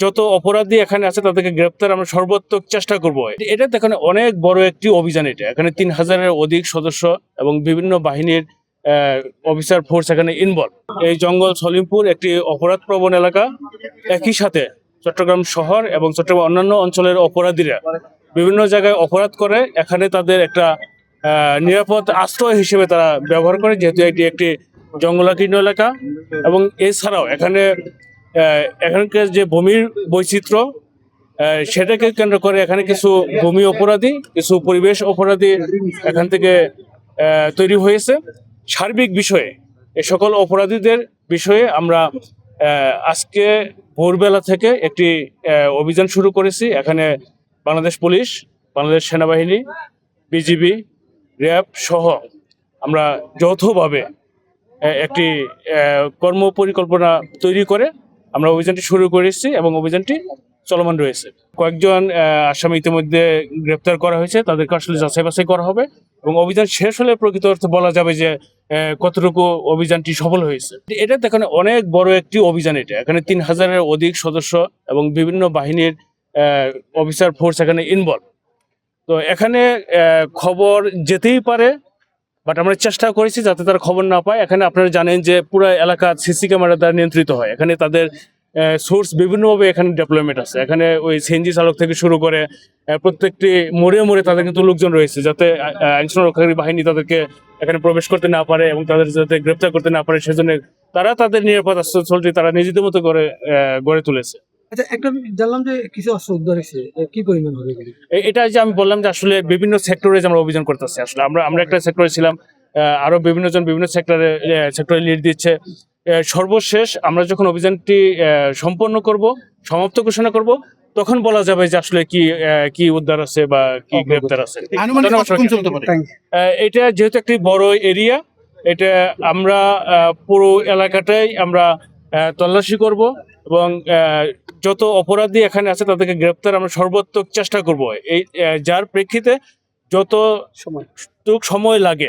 যত অপরাধী এখানে আছে তাদেরকে গ্রেপ্তার আমরা সর্বাত্মক চেষ্টা করব। এটা দেখেন অনেক বড় একটি অভিযান। এটা এখানে ৩,০০০-এর অধিক সদস্য এবং বিভিন্ন বাহিনীর অফিসার ফোর্স এখানে ইনভলভ। এই জঙ্গল সলিমপুর একটি অপরাধ প্রবণ এলাকা। একই সাথে চট্টগ্রাম শহর এবং চট্টগ্রাম অন্যান্য অঞ্চলের অপরাধীরা বিভিন্ন জায়গায় অপরাধ করে এখানে তাদের একটা নিরাপদ আশ্রয় হিসেবে তারা ব্যবহার করে, যেহেতু এটি একটি জঙ্গলাকীর্ণ এলাকা। এবং এছাড়াও এখানকার যে ভূমির বৈচিত্র্য সেটাকে কেন্দ্র করে এখানে কিছু ভূমি অপরাধী, কিছু পরিবেশ অপরাধী এখান থেকে তৈরি হয়েছে। সার্বিক বিষয়ে এই সকল অপরাধীদের বিষয়ে আমরা আজকে ভোরবেলা থেকে একটি অভিযান শুরু করেছি। এখানে বাংলাদেশ পুলিশ, বাংলাদেশ সেনাবাহিনী, বিজিবি, র্যাব সহ আমরা যৌথভাবে একটি কর্ম পরিকল্পনা তৈরি করে আমরা অভিযানটি শুরু করেছি এবং অভিযানটি চলমান রয়েছে। কয়েকজন আসামি ইতিমধ্যে গ্রেপ্তার করা হয়েছে, তাদেরকে আসলে যাচাই বাছাই করা হবে এবং অভিযান শেষ হলে প্রকৃত অর্থে বলা যাবে যে কতটুকু অভিযানটি সফল হয়েছে। এটা দেখেন অনেক বড় একটি অভিযান। এটা এখানে ৩,০০০-এর অধিক সদস্য এবং বিভিন্ন বাহিনীর অফিসার ফোর্স এখানে ইনভলভ। তো এখানে খবর যেতেই পারে, বাট আমরা চেষ্টা করেছি যাতে তারা খবর না পায়। এখানে আপনারা জানেন যে পুরো এলাকা সিসি ক্যামেরা দ্বারা নিয়ন্ত্রিত হয়। এখানে তাদের সোর্স বিভিন্নভাবে এখানে ডেভেলপমেন্ট আছে। এখানে ওই সিএনজি চালক থেকে শুরু করে প্রত্যেকটি মোড়ে মোড়ে তাদের কিন্তু লোকজন রয়েছে, যাতে আইনশৃঙ্খলাকারী বাহিনী তাদেরকে এখানে প্রবেশ করতে না পারে এবং তাদের যাতে গ্রেপ্তার করতে না পারে, সেজন্য তারা তাদের নিরাপদ আশ্রয়স্থলটি তারা নিজেদের মতো করে গড়ে তুলেছে। আচ্ছা, একটা জানলাম যে কিছু অস্ত্র উদ্ধার হয়েছে, কি পরিমাণ হবে? এটা যে আমি বললাম যে আসলে বিভিন্ন সেক্টরে আমরা অভিযান করতেছি। আসলে আমরা একটা সেক্টরে ছিলাম, আরো বিভিন্ন জন বিভিন্ন সেক্টরে লিড দিচ্ছে। সর্বশেষ আমরা যখন অভিযানটি সম্পন্ন করব, সমাপ্ত ঘোষণা করব, তখন বলা যাবে যে আসলে কি উদ্ধার আছে বা কি গ্রেপ্তার আছে। এটা যেহেতু একটি বড় এরিয়া, এটা আমরা পুরো এলাকাটাই আমরা তল্লাশি করব এবং যত অপরাধী এখানে আছে তাদেরকে গ্রেপ্তার আমরা সর্বাত্মক চেষ্টা করব। এই যার প্রেক্ষিতে যত সময় লাগে